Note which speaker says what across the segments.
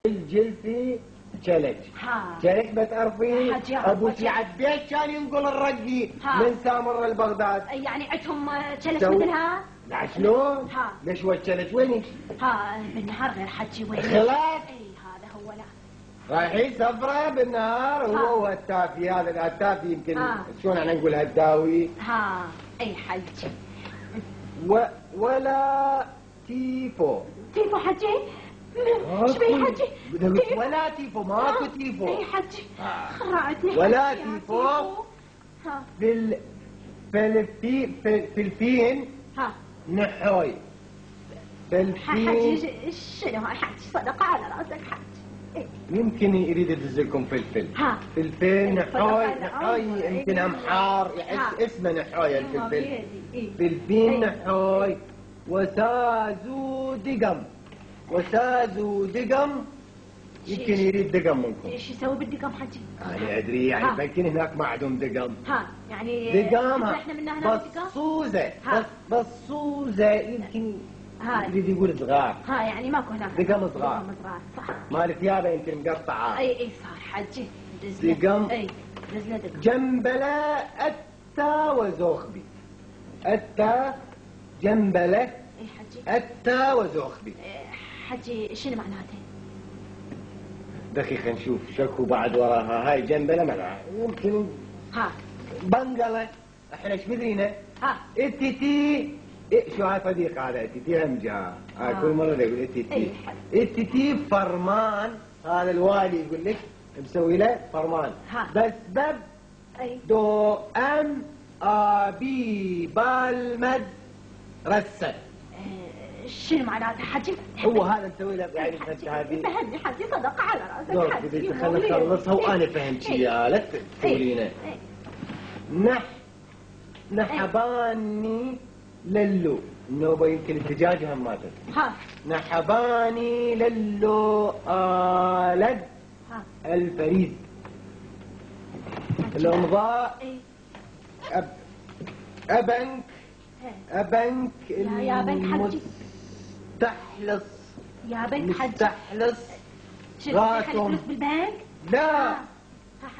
Speaker 1: الجلفي شلج شلج بتعرفين ابو سعد بيت كان ينقل الرقي من سامر البغداد.
Speaker 2: يعني عندهم شلج مثلها؟
Speaker 1: لا شلون؟ ليش هو الشلج وين يمشي؟
Speaker 2: بالنهار غير حجي وين؟
Speaker 1: خلاص
Speaker 2: اي هذا هو. لا
Speaker 1: رايحين سفره بالنهار. هو التافي هذا الهتافي يمكن شلون احنا نقول هداوي.
Speaker 2: اي حجي.
Speaker 1: ولا تيفو
Speaker 2: حجي؟ ايش بيه حجي؟
Speaker 1: ولا تيفو ماكو تيفو.
Speaker 2: اي حجي خرعتني.
Speaker 1: ولا تيفو فلفين نحوي.
Speaker 2: حجي شنو هاي حجي؟ صدق على راسك حجي.
Speaker 1: يمكن يريد يدزلكم فلفل. فلفل نحوي يمكن امحار اسمه نحوي الفلفل. فلفل نحوي وسازو دقم. وسازو دقم يمكن يريد دقم منكم.
Speaker 2: ايش يسوي بالدقم حجي؟
Speaker 1: انا ادري يعني يمكن هناك ما عندهم دقم.
Speaker 2: يعني
Speaker 1: دقم
Speaker 2: احنا من هنا
Speaker 1: بصوزه. بصوزه يمكن يريد يقول صغار.
Speaker 2: يعني ماكو هناك
Speaker 1: دقم صغار.
Speaker 2: صح.
Speaker 1: مال ثيابه يمكن مقطعه.
Speaker 2: اي صار حجي.
Speaker 1: دقم.
Speaker 2: اي نزله دقم.
Speaker 1: جنبله اتا وزوخبي. اتا جنبله.
Speaker 2: اي حجي.
Speaker 1: اتا وزوخبي.
Speaker 2: حجي شنو معناته؟
Speaker 1: دقيقة نشوف شكو بعد وراها. هاي جنبله معناها يمكن بنقله. احنا ايش بدرينا؟ التتي شو هاي صديق هذا التتي همجة. هاي كل مرة يقول التتي. التتي فرمان. هذا الوالي يقول لك مسوي له فرمان. بس بب دو ام ابي بالمد رسل.
Speaker 2: شنو معناته حجي؟
Speaker 1: هو هذا مسوي له يعني هذه.
Speaker 2: فهمني حجي صدق على راسك حجي.
Speaker 1: خلينا نخلصها وانا فهمت يا لا تقولينا. نحباني للو. النوبة يمكن الدجاج هم ما تدري. نحباني للو آلد الفريد. الامضاء ابنك
Speaker 2: يا بنك حجي.
Speaker 1: مستحلص.
Speaker 2: يا بنك حجي.
Speaker 1: مستحلص.
Speaker 2: راتم بالبنك؟
Speaker 1: لا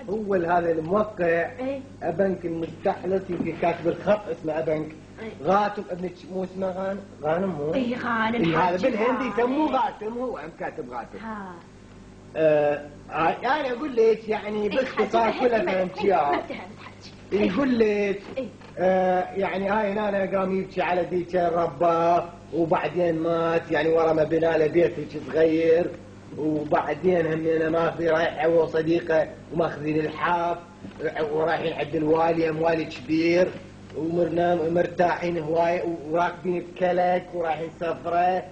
Speaker 1: هو هذا الموقع. ابنك المستحلص يمكن كاتب الخط اسمه ابنك. غاتم ابنك مو اسمه غانم. غانم مو.
Speaker 2: اي غانم.
Speaker 1: هذا بالهندي يسموه غاتم. هو كاتب غاتم. انا اقول لك يعني باختصار كلها فهمتيها. يقول لك يعني هاي انا قام يبكي على ذيك الربا وبعدين مات يعني ورا ما بنى له بيت صغير. وبعدين هم انا ما في رايح هو صديقه وماخذين الحاف ورايحين عند الوالي. والي كبير ومرتاحين هواي وراكبين بكلك ورايحين سفره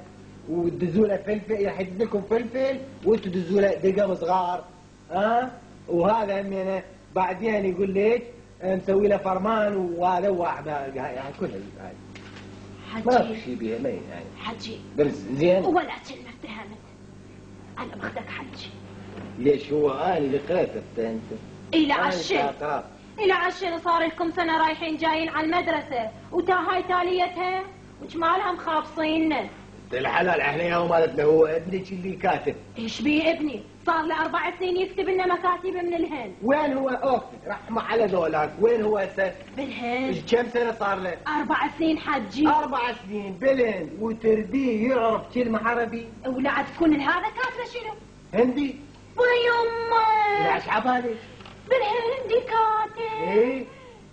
Speaker 1: وتدزوا له فلفل. راح يدز لكم فلفل وانتم تدزوا له دقم صغار. وهذا هم انا بعدين يقول لك مسوي له فرمان وهذا واحد يعني كلها هاي ما في شيء بيها يعني
Speaker 2: حجي.
Speaker 1: بس زين
Speaker 2: ولا كلمه افتهمت. انا باخذك حجي.
Speaker 1: ليش هو انا اللي قريته انت؟
Speaker 2: الى عشان صار لكم سنه رايحين جايين على المدرسه وهاي تاليتها وجمالها مخابصين.
Speaker 1: الحلال احنا يا مالتنا هو ابنك اللي كاتب.
Speaker 2: ايش بيه ابني؟ صار له 4 سنين يكتب لنا مكاتب من الهند.
Speaker 1: وين هو؟ رحمه على ذولاك. وين هو هسه؟
Speaker 2: بالهند.
Speaker 1: كم سنه صار له؟
Speaker 2: 4 سنين حجي.
Speaker 1: 4 سنين بالهند وترديه يعرف كلمه عربي؟
Speaker 2: ولا تكون هذا كاتبه شنو؟
Speaker 1: هندي.
Speaker 2: ويما
Speaker 1: ليش عبالك؟
Speaker 2: بالهندي كاتب.
Speaker 1: ايه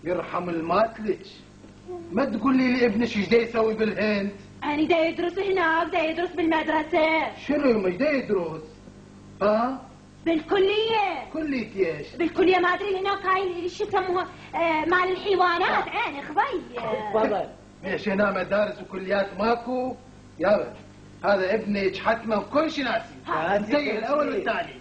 Speaker 1: يرحم الماتلج. ما تقول لي ابنك ايش دا يسوي بالهند؟
Speaker 2: أنا دا يدرس هناك. دا يدرس بالمدرسة.
Speaker 1: شنو ايش دا يدرس؟
Speaker 2: بالكلية.
Speaker 1: كلية ايش؟
Speaker 2: بالكلية ما ادري هناك هاي شو يسموها مال الحيوانات. عيني خبي.
Speaker 1: تفضل. ليش هنا مدارس وكليات ماكو؟ يلا هذا ابنك حتما كل شيء ناسي. زي الاول والثاني.